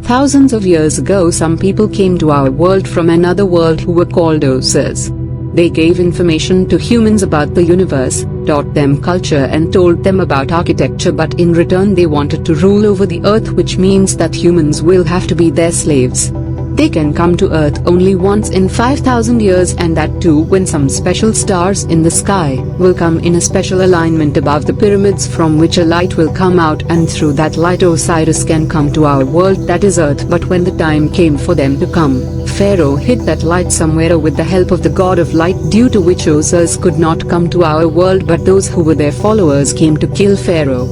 Thousands of years ago some people came to our world from another world who were called Osers. They gave information to humans about the universe, taught them culture and told them about architecture, but in return they wanted to rule over the earth, which means that humans will have to be their slaves. They can come to Earth only once in 5,000 years, and that too when some special stars in the sky will come in a special alignment above the pyramids, from which a light will come out, and through that light Osiris can come to our world, that is Earth. But when the time came for them to come, Pharaoh hid that light somewhere with the help of the god of light, due to which Osiris could not come to our world, but those who were their followers came to kill Pharaoh.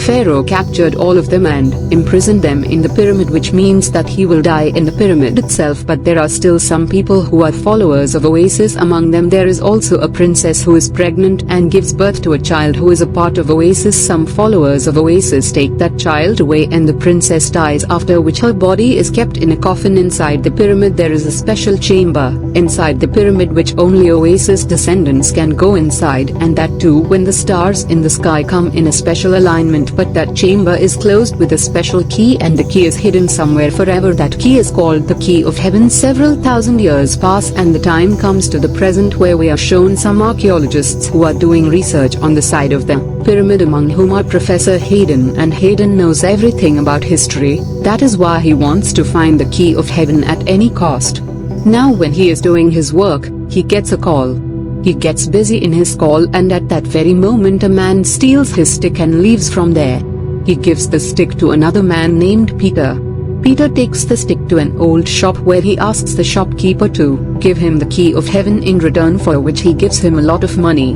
Pharaoh captured all of them and imprisoned them in the pyramid, which means that he will die in the pyramid itself. But there are still some people who are followers of Oasis. Among them there is also a princess who is pregnant and gives birth to a child who is a part of Oasis. Some followers of Oasis take that child away and the princess dies, after which her body is kept in a coffin inside the pyramid. There is a special chamber inside the pyramid which only Oasis descendants can go inside, and that too when the stars in the sky come in a special alignment. But that chamber is closed with a special key, and the key is hidden somewhere forever. That key is called the key of heaven. Several thousand years pass and the time comes to the present, where we are shown some archaeologists who are doing research on the side of the pyramid, among whom are Professor Hayden, and Hayden knows everything about history. That is why he wants to find the key of heaven at any cost. Now when he is doing his work, he gets a call. He gets busy in his call, and at that very moment a man steals his stick and leaves from there. He gives the stick to another man named Peter. Peter takes the stick to an old shop where he asks the shopkeeper to give him the key of heaven, in return for which he gives him a lot of money.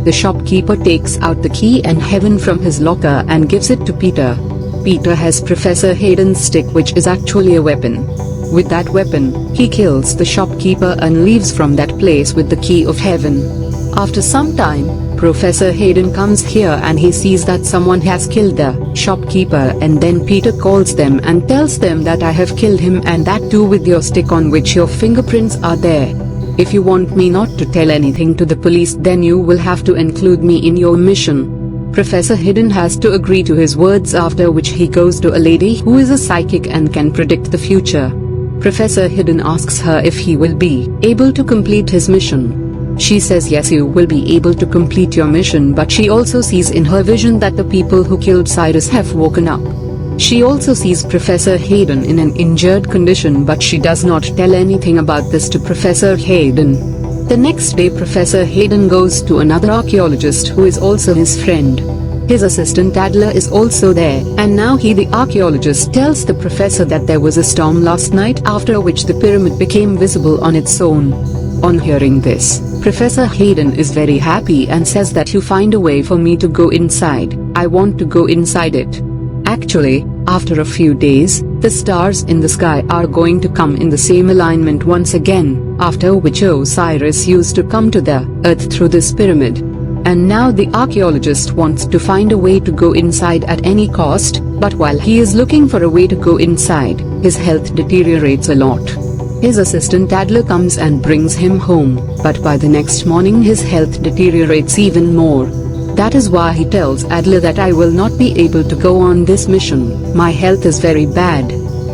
The shopkeeper takes out the key and heaven from his locker and gives it to Peter. Peter has Professor Hayden's stick, which is actually a weapon. With that weapon, he kills the shopkeeper and leaves from that place with the key of heaven. After some time, Professor Hayden comes here and he sees that someone has killed the shopkeeper, and then Peter calls them and tells them that I have killed him, and that too with your stick on which your fingerprints are there. If you want me not to tell anything to the police, then you will have to include me in your mission. Professor Hayden has to agree to his words, after which he goes to a lady who is a psychic and can predict the future. Professor Hayden asks her if he will be able to complete his mission. She says yes, you will be able to complete your mission, but she also sees in her vision that the people who killed Cyrus have woken up. She also sees Professor Hayden in an injured condition, but she does not tell anything about this to Professor Hayden. The next day Professor Hayden goes to another archaeologist who is also his friend. His assistant Adler is also there, and now the archaeologist tells the professor that there was a storm last night, after which the pyramid became visible on its own. On hearing this, Professor Hayden is very happy and says that you find a way for me to go inside. I want to go inside it. Actually, after a few days, the stars in the sky are going to come in the same alignment once again, after which Osiris used to come to the earth through this pyramid. And now the archaeologist wants to find a way to go inside at any cost, but while he is looking for a way to go inside, his health deteriorates a lot. His assistant Adler comes and brings him home, but by the next morning his health deteriorates even more. That is why he tells Adler that I will not be able to go on this mission. My health is very bad.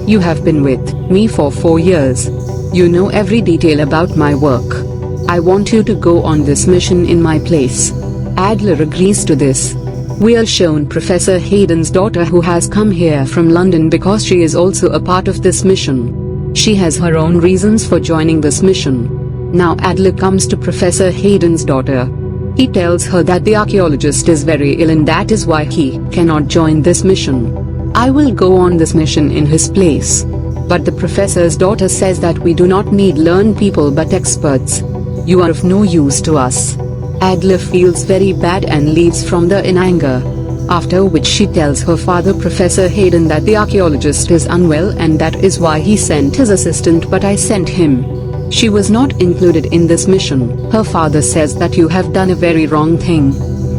You have been with me for 4 years. You know every detail about my work. I want you to go on this mission in my place. Adler agrees to this. We are shown Professor Hayden's daughter, who has come here from London because she is also a part of this mission. She has her own reasons for joining this mission. Now Adler comes to Professor Hayden's daughter. He tells her that the archaeologist is very ill and that is why he cannot join this mission. I will go on this mission in his place. But the professor's daughter says that we do not need learned people but experts. You are of no use to us. Adler feels very bad and leaves from there in anger. After which she tells her father Professor Hayden that the archaeologist is unwell and that is why he sent his assistant, but I sent him. She was not included in this mission. Her father says that you have done a very wrong thing.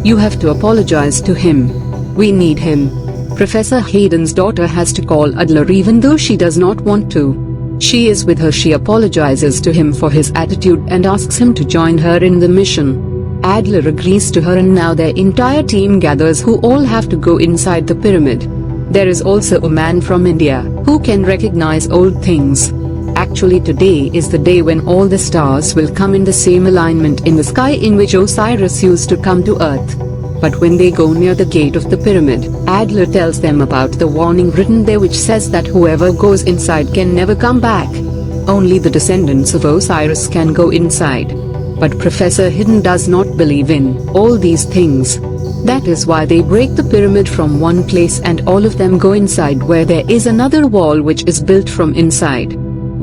You have to apologize to him. We need him. Professor Hayden's daughter has to call Adler even though she does not want to. She is with her. She apologizes to him for his attitude and asks him to join her in the mission. Adler agrees to her and now their entire team gathers, who all have to go inside the pyramid. There is also a man from India who can recognize old things. Actually, today is the day when all the stars will come in the same alignment in the sky in which Osiris used to come to earth. But when they go near the gate of the pyramid, Adler tells them about the warning written there which says that whoever goes inside can never come back. Only the descendants of Osiris can go inside. But Professor Hidden does not believe in all these things. That is why they break the pyramid from one place and all of them go inside, where there is another wall which is built from inside.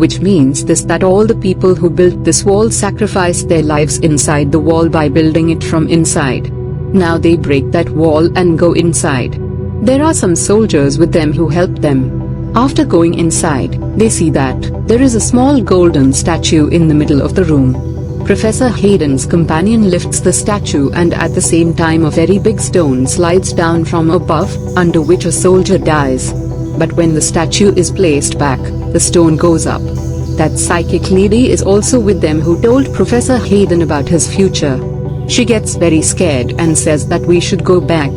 Which means this, that all the people who built this wall sacrificed their lives inside the wall by building it from inside. Now they break that wall and go inside. There are some soldiers with them who help them. After going inside, they see that there is a small golden statue in the middle of the room. Professor Hayden's companion lifts the statue and at the same time a very big stone slides down from above, under which a soldier dies. But when the statue is placed back, the stone goes up. That psychic lady is also with them who told Professor Hayden about his future. She gets very scared and says that we should go back.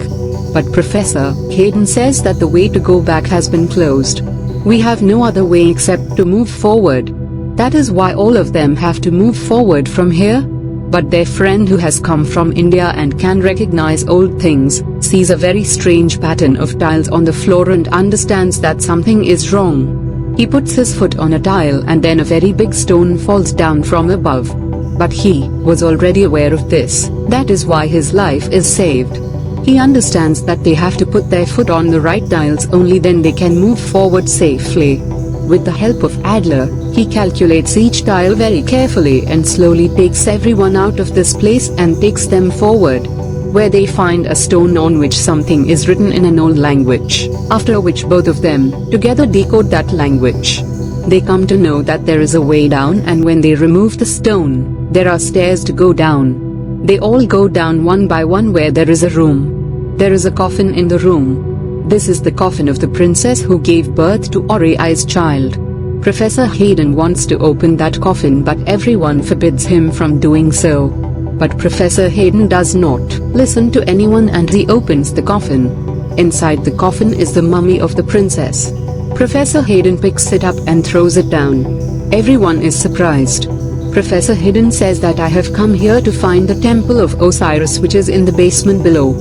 But Professor Hayden says that the way to go back has been closed. We have no other way except to move forward. That is why all of them have to move forward from here. But their friend who has come from India and can recognize old things, sees a very strange pattern of tiles on the floor and understands that something is wrong. He puts his foot on a tile and then a very big stone falls down from above. But he was already aware of this, that is why his life is saved. He understands that they have to put their foot on the right tiles, only then they can move forward safely. With the help of Adler, he calculates each tile very carefully and slowly takes everyone out of this place and takes them forward, where they find a stone on which something is written in an old language, after which both of them together decode that language. They come to know that there is a way down, and when they remove the stone, there are stairs to go down. They all go down one by one where there is a room. There is a coffin in the room. This is the coffin of the princess who gave birth to Ori's child. Professor Hayden wants to open that coffin, but everyone forbids him from doing so. But Professor Hayden does not listen to anyone and he opens the coffin. Inside the coffin is the mummy of the princess. Professor Hayden picks it up and throws it down. Everyone is surprised. Professor Hayden says that I have come here to find the temple of Osiris which is in the basement below.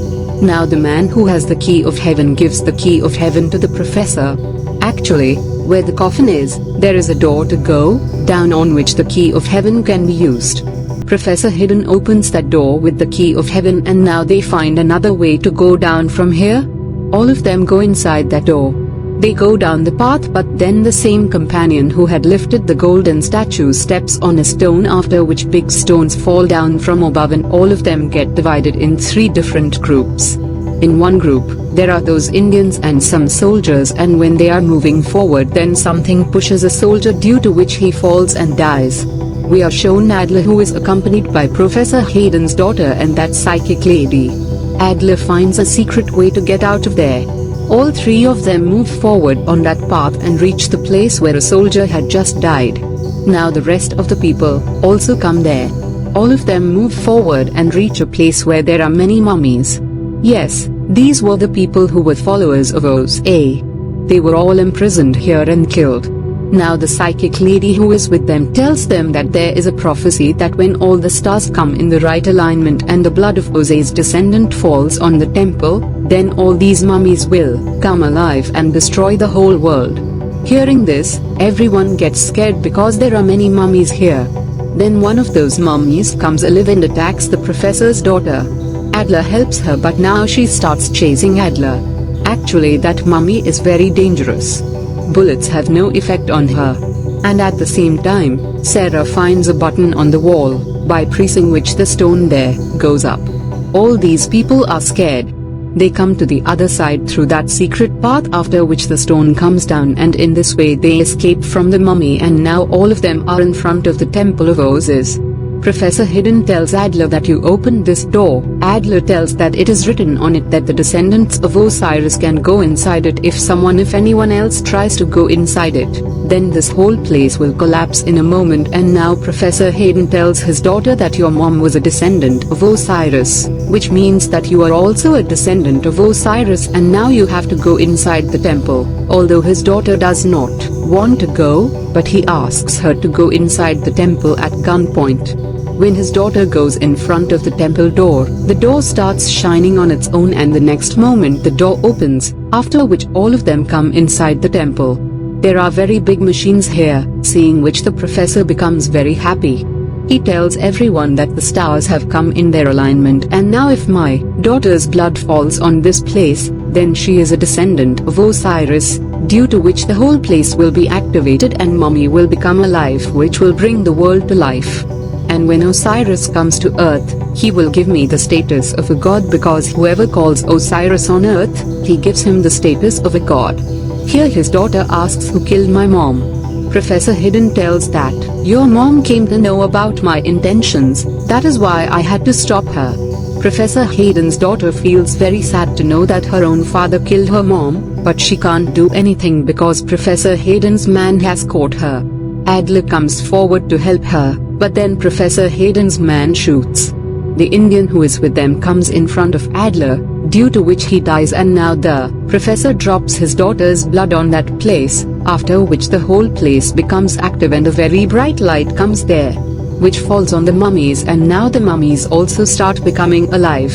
Now the man who has the key of heaven gives the key of heaven to the professor. Actually, where the coffin is, there is a door to go down on which the key of heaven can be used. Professor Hayden opens that door with the key of heaven and now they find another way to go down from here. All of them go inside that door. They go down the path, but then the same companion who had lifted the golden statue steps on a stone, after which big stones fall down from above and all of them get divided in 3 different groups. In one group, there are those Indians and some soldiers, and when they are moving forward then something pushes a soldier, due to which he falls and dies. We are shown Adler, who is accompanied by Professor Hayden's daughter and that psychic lady. Adler finds a secret way to get out of there. All 3 of them move forward on that path and reach the place where a soldier had just died. Now the rest of the people also come there. All of them move forward and reach a place where there are many mummies. Yes, these were the people who were followers of Osa. They were all imprisoned here and killed. Now the psychic lady who is with them tells them that there is a prophecy that when all the stars come in the right alignment and the blood of Osa's descendant falls on the temple, then all these mummies will come alive and destroy the whole world. Hearing this, everyone gets scared because there are many mummies here. Then one of those mummies comes alive and attacks the professor's daughter. Adler helps her, but now she starts chasing Adler. Actually, that mummy is very dangerous. Bullets have no effect on her. And at the same time, Sarah finds a button on the wall, by pressing which the stone there goes up. All these people are scared. They come to the other side through that secret path, after which the stone comes down, and in this way they escape from the mummy, and now all of them are in front of the temple of Osiris. Professor Hayden tells Adler that you opened this door. Adler tells that it is written on it that the descendants of Osiris can go inside it if anyone else tries to go inside it. Then this whole place will collapse in a moment, and now Professor Hayden tells his daughter that your mom was a descendant of Osiris. which means that you are also a descendant of Osiris and now you have to go inside the temple. Although his daughter does not want to go, but he asks her to go inside the temple at gunpoint. When his daughter goes in front of the temple door, the door starts shining on its own and the next moment the door opens, after which all of them come inside the temple. There are very big machines here, seeing which the professor becomes very happy. He tells everyone that the stars have come in their alignment and now if my daughter's blood falls on this place, then she is a descendant of Osiris, due to which the whole place will be activated and mommy will become alive, which will bring the world to life. And when Osiris comes to earth, he will give me the status of a god because whoever calls Osiris on earth, he gives him the status of a god. Here his daughter asks who killed my mom. Professor Hayden tells that, your mom came to know about my intentions, that is why I had to stop her. Professor Hayden's daughter feels very sad to know that her own father killed her mom, but she can't do anything because Professor Hayden's man has caught her. Adler comes forward to help her, but then Professor Hayden's man shoots. The Indian who is with them comes in front of Adler, due to which he dies and now the professor drops his daughter's blood on that place, after which the whole place becomes active and a very bright light comes there, which falls on the mummies and now the mummies also start becoming alive.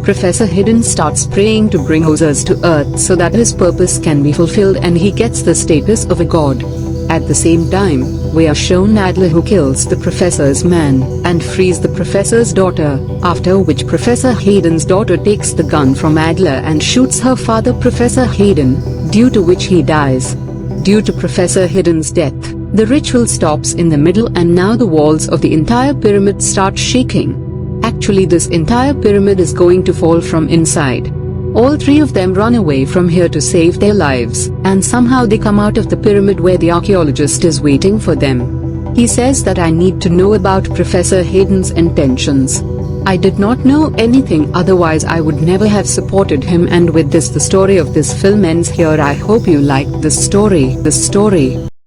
Professor Hayden starts praying to bring Osiris to earth so that his purpose can be fulfilled and he gets the status of a god. At the same time, we are shown Adler who kills the professor's man and frees the professor's daughter, after which Professor Hayden's daughter takes the gun from Adler and shoots her father Professor Hayden, due to which he dies. Due to Professor Hayden's death, the ritual stops in the middle and now the walls of the entire pyramid start shaking. Actually this entire pyramid is going to fall from inside. All three of them run away from here to save their lives, and somehow they come out of the pyramid where the archaeologist is waiting for them. He says that I need to know about Professor Hayden's intentions. I did not know anything, otherwise I would never have supported him, and with this the story of this film ends here. I hope you liked this story.